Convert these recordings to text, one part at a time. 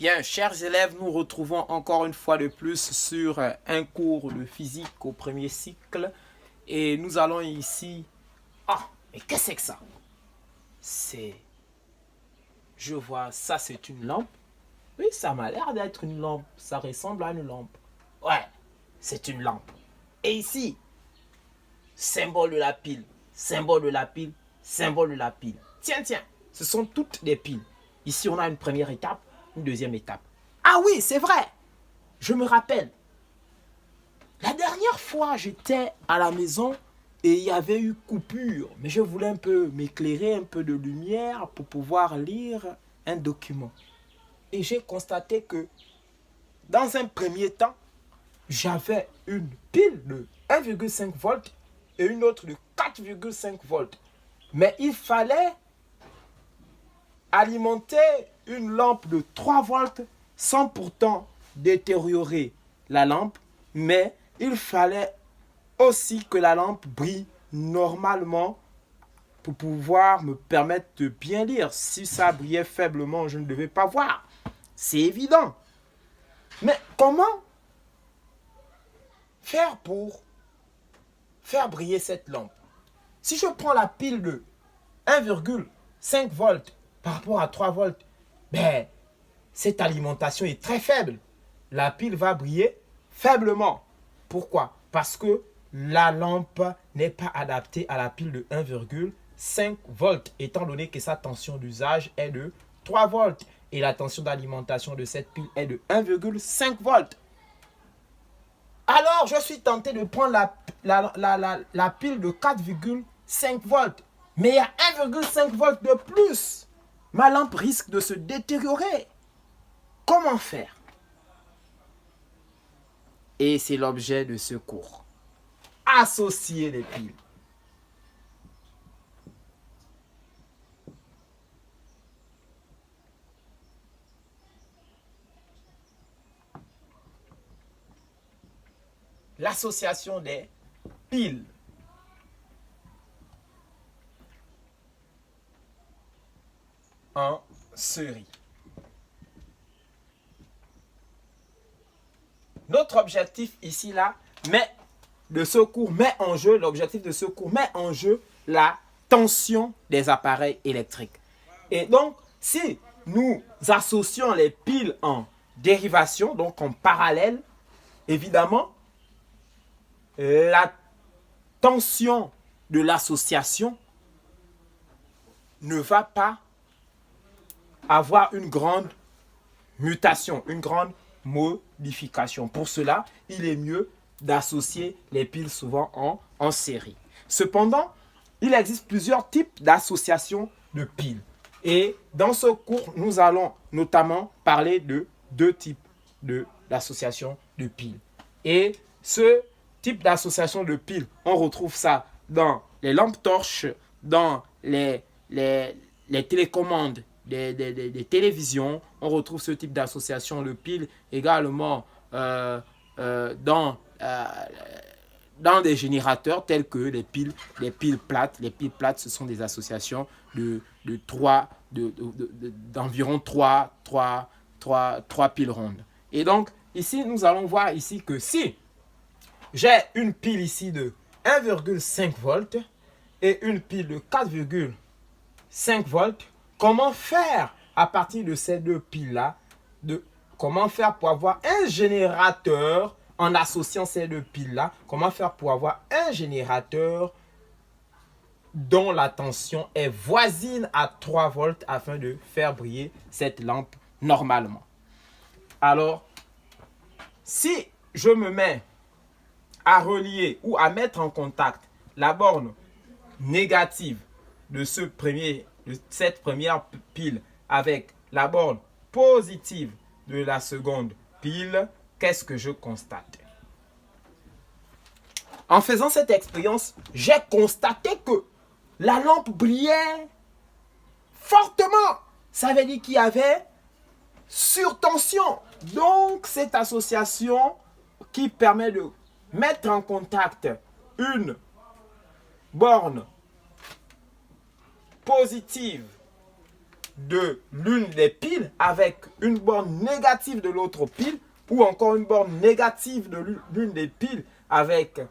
Bien, chers élèves, nous retrouvons encore une fois de plus sur un cours de physique au premier cycle. Et nous allons ici... Ah, mais qu'est-ce que c'est que ça? Je vois, ça c'est une lampe. Oui, ça m'a l'air d'être une lampe. Ça ressemble à une lampe. Ouais, c'est une lampe. Et ici, symbole de la pile, symbole de la pile, symbole de la pile. Tiens, ce sont toutes des piles. Ici, on a une première étape, une deuxième étape. Ah oui, c'est vrai. Je me rappelle. La dernière fois, j'étais à la maison et il y avait eu coupure. Mais je voulais un peu m'éclairer, un peu de lumière pour pouvoir lire un document. Et j'ai constaté que dans un premier temps, j'avais une pile de 1,5 volts et une autre de 4,5 volts. Mais il fallait alimenter une lampe de 3 volts sans pourtant détériorer la lampe, mais il fallait aussi que la lampe brille normalement pour pouvoir me permettre de bien lire. Si ça brillait faiblement, je ne devais pas voir. C'est évident. Mais comment faire pour faire briller cette lampe? Si je prends la pile de 1,5 volts par rapport à 3 volts, ben, cette alimentation est très faible. La pile va briller faiblement. Pourquoi? Parce que la lampe n'est pas adaptée à la pile de 1,5 volts, étant donné que sa tension d'usage est de 3 volts et la tension d'alimentation de cette pile est de 1,5 volts. Alors, je suis tenté de prendre la pile de 4,5 volts. Mais il y a 1,5 volts de plus. Ma lampe risque de se détériorer. Comment faire? Et c'est l'objet de ce cours. Associer les piles. L'association des piles. En série. Notre objectif ici, là, l'objectif de ce cours met en jeu la tension des appareils électriques. Et donc, si nous associons les piles en dérivation, donc en parallèle, évidemment, la tension de l'association ne va pas avoir une grande mutation, une grande modification. Pour cela, il est mieux d'associer les piles souvent en série. Cependant, il existe plusieurs types d'associations de piles. Et dans ce cours, nous allons notamment parler de deux types d'associations de piles. Et ce type d'association de piles, on retrouve ça dans les lampes torches, dans les télécommandes des télévisions. On retrouve ce type d'association de piles également dans des générateurs tels que les piles plates. Les piles plates, ce sont des associations d'environ 3 piles rondes. Et donc, ici, nous allons voir ici que si j'ai une pile ici de 1,5 volts et une pile de 4,5 volts, comment faire à partir de ces deux piles-là, comment faire pour avoir un générateur en associant ces deux piles-là, comment faire pour avoir un générateur dont la tension est voisine à 3 volts afin de faire briller cette lampe normalement. Alors, si je me mets à relier ou à mettre en contact la borne négative de cette première pile avec la borne positive de la seconde pile, qu'est-ce que je constate? En faisant cette expérience, j'ai constaté que la lampe brillait fortement. Ça veut dire qu'il y avait surtension. Donc, cette association qui permet de mettre en contact une borne positive de l'une des piles avec une borne négative de l'autre pile, ou encore une borne négative de l'une des piles avec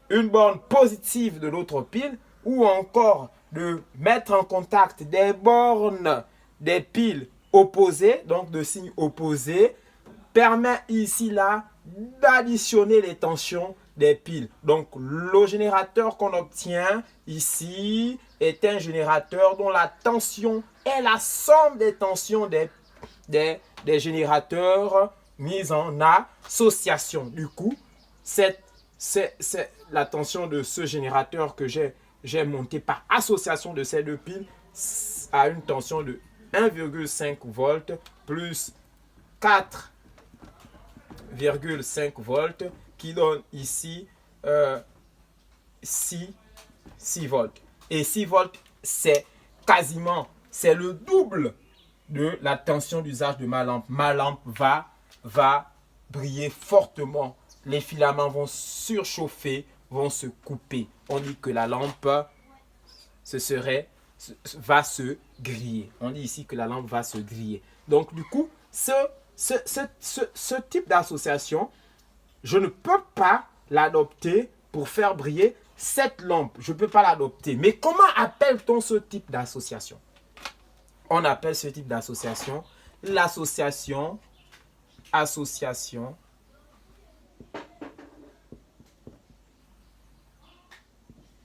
une borne positive de l'autre pile, ou encore de mettre en contact des bornes des piles opposées, donc de signes opposés, permet ici là d'additionner les tensions des piles. Donc le générateur qu'on obtient ici est un générateur dont la tension est la somme des tensions des générateurs mis en association. Du coup, c'est la tension de ce générateur que j'ai monté par association de ces deux piles à une tension de 1,5 volts plus 4,5 volts qui donne ici 6 volts. Et 6 volts, c'est le double de la tension d'usage de ma lampe. Ma lampe va briller fortement. Les filaments vont surchauffer, vont se couper. On dit que la lampe va se griller. On dit ici que la lampe va se griller. Donc du coup, ce type d'association, je ne peux pas l'adopter pour faire briller cette lampe. Je ne peux pas l'adopter. Mais comment appelle-t-on ce type d'association? On appelle ce type d'association l'association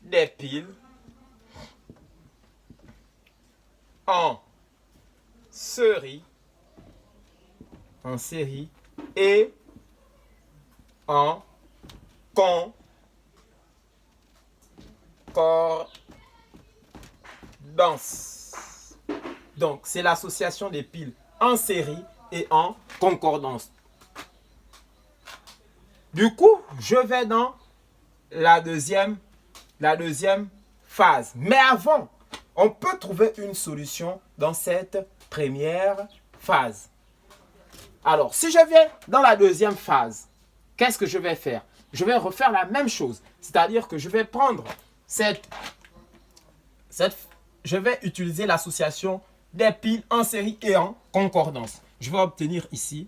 des piles en série et en concordance. Donc, c'est l'association des piles en série et en concordance. Du coup, je vais dans la deuxième phase. Mais avant, on peut trouver une solution dans cette première phase. Alors, si je viens dans la deuxième phase, qu'est-ce que je vais faire? Je vais refaire la même chose. C'est-à-dire que je vais prendre je vais utiliser l'association des piles en série et en concordance. Je vais obtenir ici,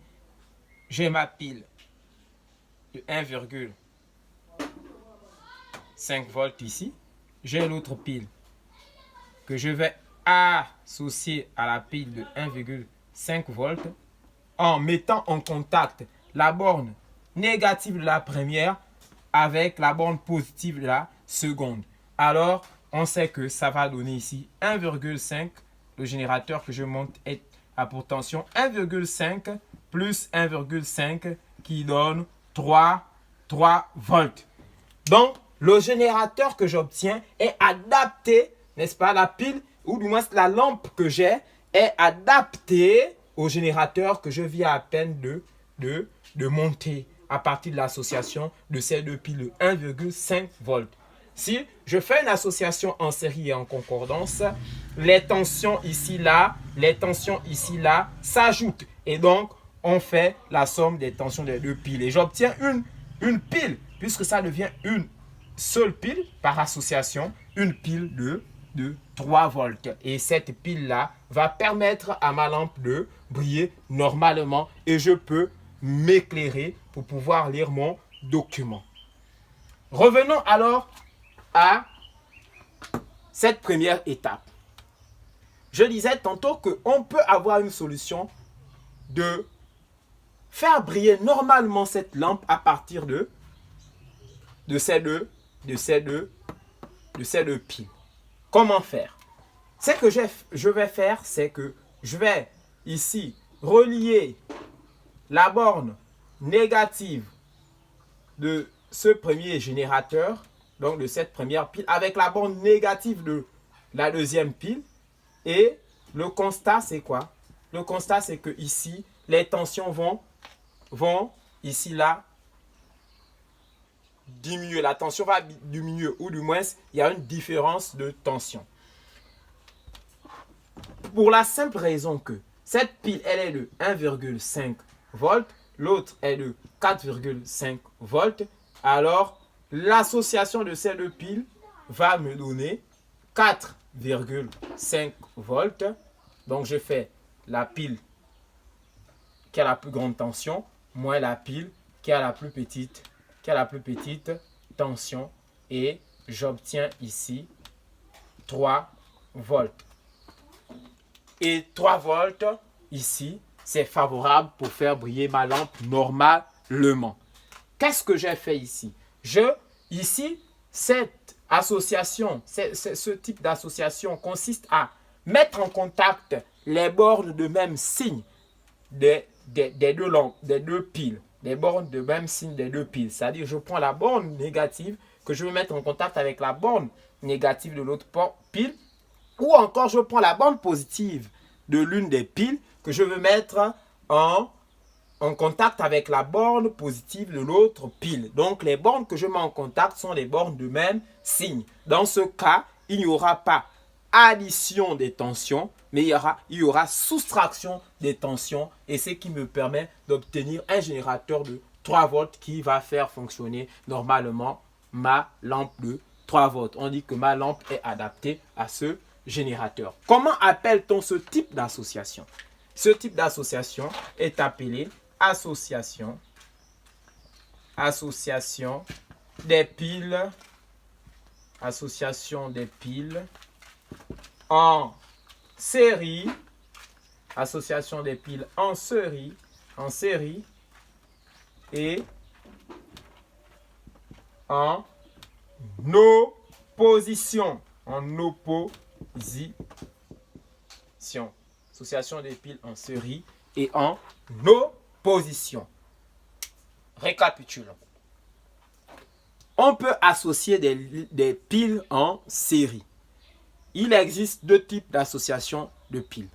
j'ai ma pile de 1,5 volts ici. J'ai l'autre pile que je vais associer à la pile de 1,5 volts en mettant en contact la borne négative de la première avec la borne positive de la seconde. Alors, on sait que ça va donner ici 1,5. Le générateur que je monte a pour tension 1,5 plus 1,5 qui donne 3 volts. Donc, le générateur que j'obtiens est adapté, n'est-ce pas, la pile, ou du moins la lampe que j'ai est adaptée au générateur que je viens à peine de monter à partir de l'association de ces deux piles de 1,5 volts. Si je fais une association en série et en concordance, les tensions ici, là s'ajoutent. Et donc, on fait la somme des tensions des deux piles. Et j'obtiens une pile, puisque ça devient une seule pile par association, une pile de 3 volts. Et cette pile-là va permettre à ma lampe de briller normalement et je peux m'éclairer pour pouvoir lire mon document. Revenons alors à cette première étape. Je disais tantôt qu'on peut avoir une solution de faire briller normalement cette lampe à partir de ces deux piles. Comment faire? Ce que je vais faire, c'est que je vais ici relier la borne négative de ce premier générateur, donc de cette première pile, avec la borne négative de la deuxième pile. Et le constat, c'est quoi? Le constat, c'est que ici, les tensions vont ici, là, diminuer. La tension va diminuer, ou du moins, il y a une différence de tension. Pour la simple raison que cette pile, elle est de 1,5 volts, l'autre est de 4,5 volts, alors l'association de ces deux piles va me donner 4,5 volts Donc, je fais la pile qui a la plus grande tension moins la pile qui a la plus petite tension. Et j'obtiens ici 3 volts. Et 3 volts ici, c'est favorable pour faire briller ma lampe normalement. Qu'est-ce que j'ai fait ici? Ici, cette association, ce type d'association consiste à mettre en contact les bornes de même signe des deux lampes, des deux piles. Les bornes de même signe des deux piles. C'est-à-dire, je prends la borne négative que je veux mettre en contact avec la borne négative de l'autre pile. Ou encore, je prends la borne positive de l'une des piles que je veux mettre en contact avec la borne positive de l'autre pile. Donc, les bornes que je mets en contact sont les bornes de même signe. Dans ce cas, il n'y aura pas addition des tensions, mais il y aura soustraction des tensions. Et c'est ce qui me permet d'obtenir un générateur de 3 volts qui va faire fonctionner normalement ma lampe de 3 volts. On dit que ma lampe est adaptée à ce générateur. Comment appelle-t-on ce type d'association? Ce type d'association est appelé association des piles en série, association des piles en série et en opposition. Association des piles en série et en opposition. Récapitulons. On peut associer des piles en série. Il existe 2 types d'association de piles.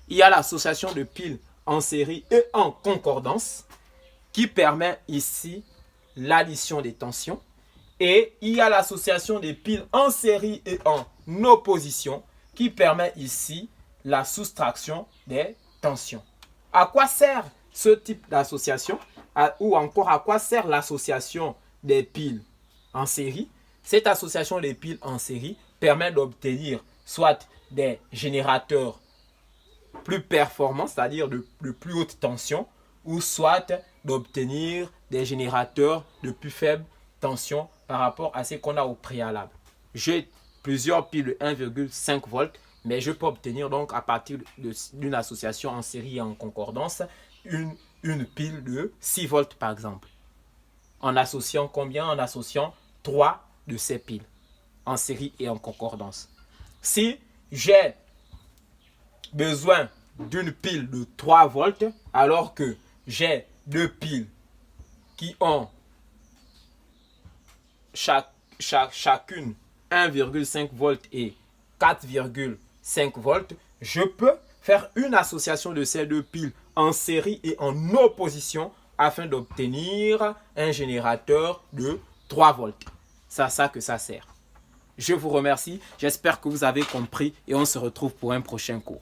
Il y a l'association de piles en série et en concordance qui permet ici l'addition des tensions. Et il y a l'association des piles en série et en opposition qui permet ici la soustraction des tensions. À quoi sert ce type d'association? Ou encore à quoi sert l'association des piles en série? Cette association des piles en série permet d'obtenir soit des générateurs plus performants, c'est-à-dire de plus haute tension, ou soit d'obtenir des générateurs de plus faible tension par rapport à ce qu'on a au préalable. J'ai plusieurs piles de 1,5 volts, mais je peux obtenir donc à partir d'une association en série et en concordance une pile de 6 volts par exemple. En associant combien? En associant 3 de ces piles en série et en concordance. Si j'ai besoin d'une pile de 3 volts, alors que j'ai 2 piles qui ont chacune 1,5 volts et 4,5 volts, je peux faire une association de ces 2 piles en série et en opposition afin d'obtenir un générateur de 3 volts. C'est à ça que ça sert. Je vous remercie, j'espère que vous avez compris et on se retrouve pour un prochain cours.